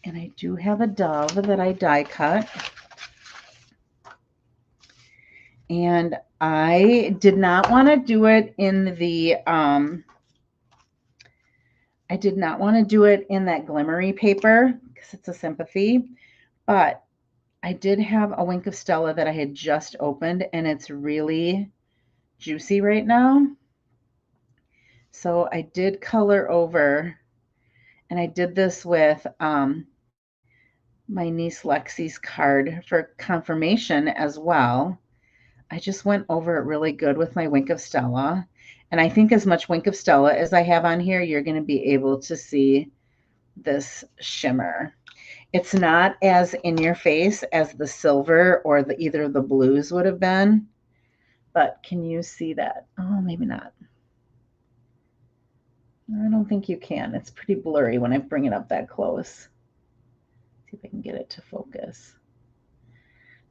Speaker 1: And I do have a dove that I die cut. And I did not want to do it in the, I did not want to do it in that glimmery paper because it's a sympathy, but I did have a Wink of Stella that I had just opened and it's really juicy right now. So I did color over, and I did this with my niece Lexi's card for confirmation as well. I just went over it really good with my Wink of Stella. And I think as much Wink of Stella as I have on here, you're going to be able to see this shimmer. It's not as in your face as the silver or either of the blues would have been, but can you see that? Oh, maybe not. I don't think you can. It's pretty blurry when I bring it up that close. See if I can get it to focus.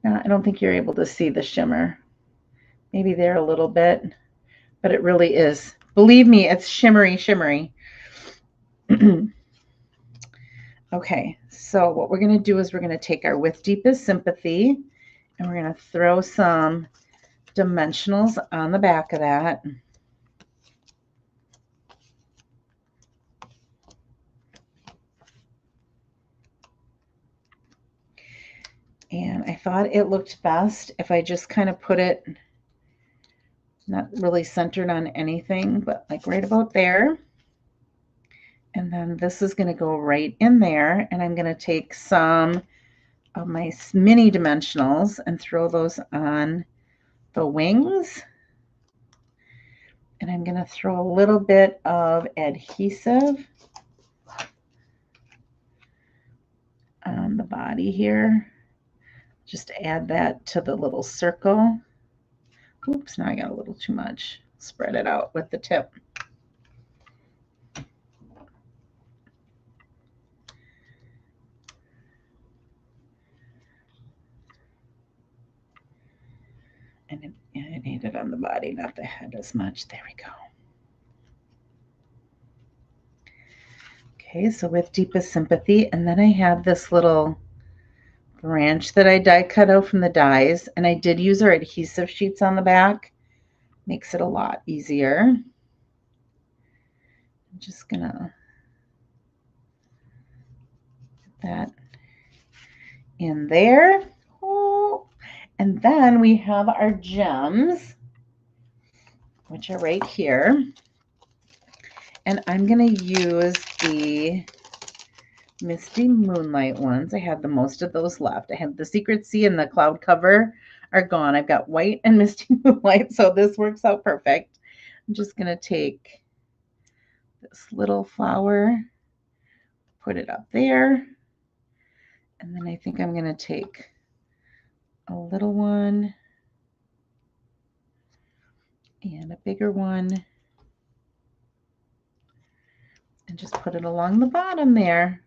Speaker 1: No, I don't think you're able to see the shimmer. Maybe there a little bit, but it really is. Believe me, it's shimmery, shimmery. Okay, so what we're going to do is we're going to take our With Deepest Sympathy and we're going to throw some dimensionals on the back of that. And I thought it looked best if I just kind of put it not really centered on anything, but like right about there. And then this is going to go right in there. And I'm going to take some of my mini dimensionals and throw those on the wings. And I'm going to throw a little bit of adhesive on the body here. Just add that to the little circle. Oops, now I got a little too much. Spread it out with the tip. And I need it on the body, not the head as much. There we go. Okay, so With Deepest Sympathy. And then I have this little branch that I die cut out from the dies. And I did use our adhesive sheets on the back. Makes it a lot easier. I'm just going to put that in there. Oh. And then we have our gems, which are right here. And I'm going to use the Misty Moonlight ones. I have the most of those left. I have the Secret Sea and the Cloud Cover are gone. I've got white and Misty Moonlight, so this works out perfect. I'm just going to take this little flower, put it up there, and then I think I'm going to take a little one and a bigger one and just put it along the bottom there.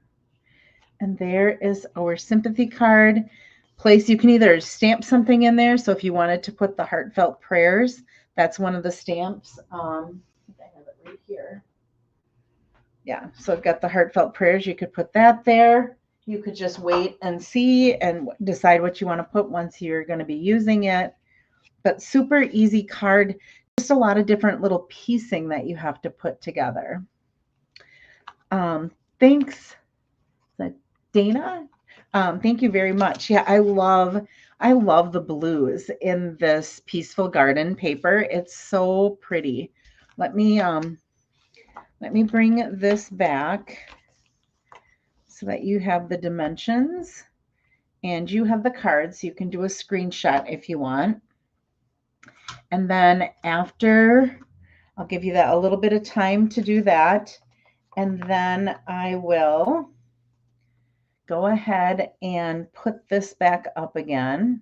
Speaker 1: And there is our sympathy card place. You can either stamp something in there. So if you wanted to put the heartfelt prayers, That's one of the stamps. I have it right here. Yeah, so I've got the heartfelt prayers. You could put that there. You could just wait and see and decide what you want to put once you're going to be using it. But super easy card, just a lot of different little piecing that you have to put together. Thanks, Dana. Thank you very much. Yeah, I love the blues in this Peaceful Garden paper. It's so pretty. Let me bring this back so that you have the dimensions and you have the cards. You can do a screenshot if you want. And then after, I'll give you that a little bit of time to do that. And then I will go ahead and put this back up again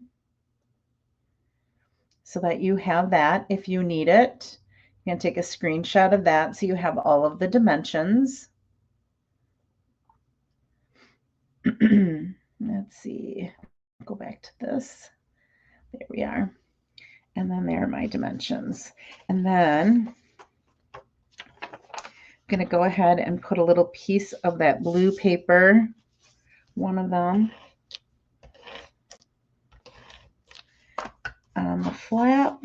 Speaker 1: so that you have that if you need it. You can take a screenshot of that so you have all of the dimensions. Let's see, go back to this. There we are. And then there are my dimensions. And then I'm going to go ahead and put a little piece of that blue paper, one of them, on the flap.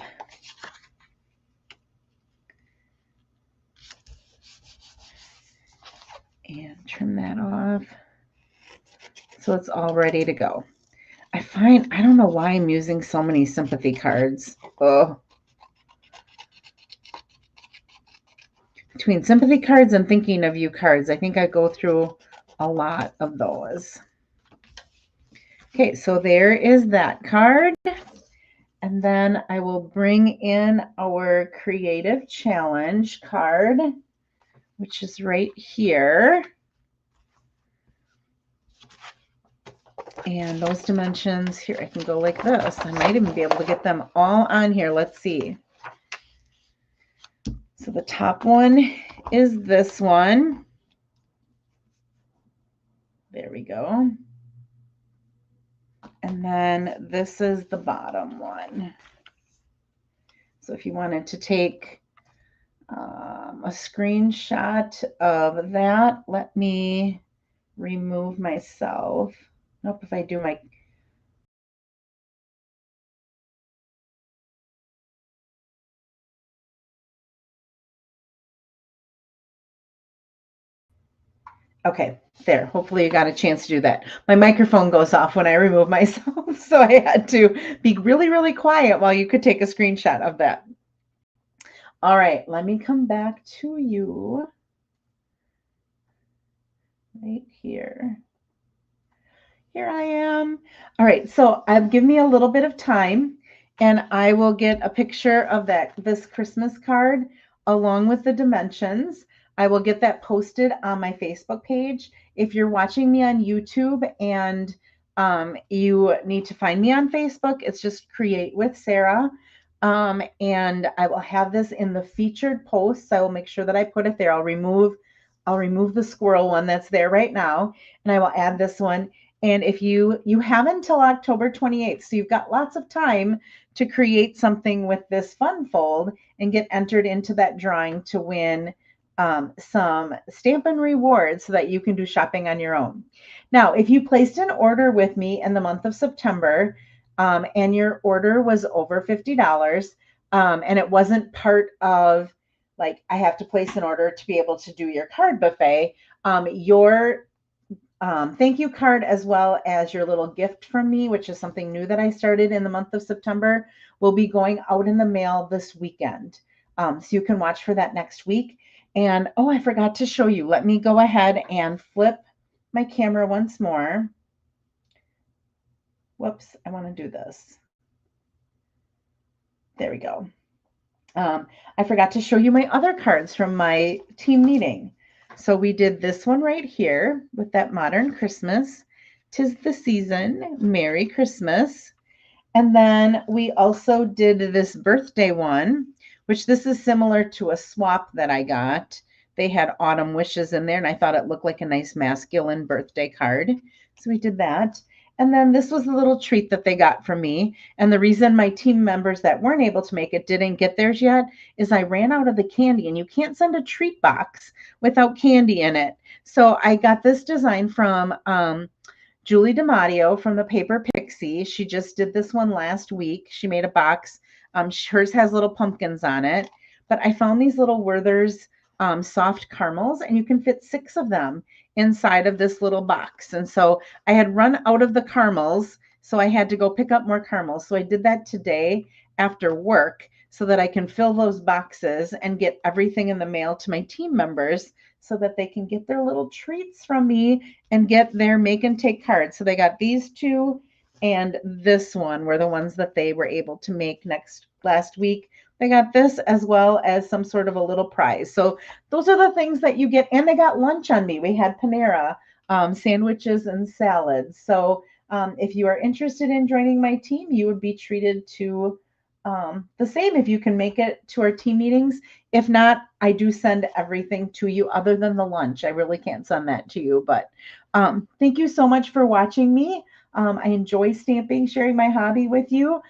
Speaker 1: And trim that off. So it's all ready to go. I don't know why I'm using so many sympathy cards. Oh. Between sympathy cards and thinking of you cards, I think I go through a lot of those. Okay, so there is that card. And then I will bring in our Creative Challenge card, which is right here. And those dimensions here, I can go like this. I might even be able to get them all on here. Let's see. So the top one is this one. There we go. And then this is the bottom one. So if you wanted to take a screenshot of that, let me remove myself. Nope, if I do my... Okay, there. Hopefully you got a chance to do that. My microphone goes off when I remove myself, so I had to be really, really quiet while you could take a screenshot of that. All right, let me come back to you right here. Here I am. All right, so give me a little bit of time and I will get a picture of this Christmas card along with the dimensions. I will get that posted on my Facebook page. If you're watching me on YouTube and you need to find me on Facebook, it's just Create with Sarah. And I will have this in the featured posts. I will make sure that I put it there. I'll remove the squirrel one that's there right now, and I will add this one. And if you have until October 28th, so you've got lots of time to create something with this fun fold and get entered into that drawing to win some Stampin' Rewards so that you can do shopping on your own. Now, if you placed an order with me in the month of September and your order was over $50 and it wasn't part of, like, I have to place an order to be able to do your card buffet, your thank you card as well as your little gift from me, which is something new that I started in the month of September, will be going out in the mail this weekend. So you can watch for that next week. And oh, I forgot to show you. Let me go ahead and flip my camera once more. Whoops, I want to do this. There we go. I forgot to show you my other cards from my team meeting. So we did this one right here with that Modern Christmas. 'Tis the season, Merry Christmas. And then we also did this birthday one, which this is similar to a swap that I got. They had autumn wishes in there, and I thought it looked like a nice masculine birthday card. So we did that. And then this was a little treat that they got from me. And the reason my team members that weren't able to make it didn't get theirs yet is I ran out of the candy, and you can't send a treat box without candy in it. So I got this design from Julie DiMatteo from the Paper Pixie. She just did this one last week. She made a box. Hers has little pumpkins on it. But I found these little Werther's soft caramels, and you can fit 6 of them inside of this little box. And so I had run out of the caramels, so I had to go pick up more caramels. So I did that today after work so that I can fill those boxes and get everything in the mail to my team members so that they can get their little treats from me and get their make and take cards. So they got these 2 and this one were the ones that they were able to make last week. They got this as well as some sort of a little prize. So those are the things that you get. And they got lunch on me. We had Panera sandwiches and salads. So if you are interested in joining my team, you would be treated to the same if you can make it to our team meetings. If not, I do send everything to you other than the lunch. I really can't send that to you. But thank you so much for watching me. I enjoy stamping, sharing my hobby with you.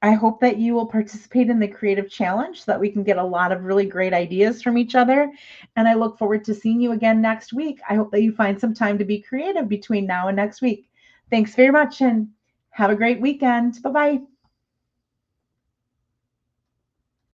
Speaker 1: I hope that you will participate in the creative challenge so that we can get a lot of really great ideas from each other. And I look forward to seeing you again next week. I hope that you find some time to be creative between now and next week. Thanks very much and have a great weekend. Bye-bye.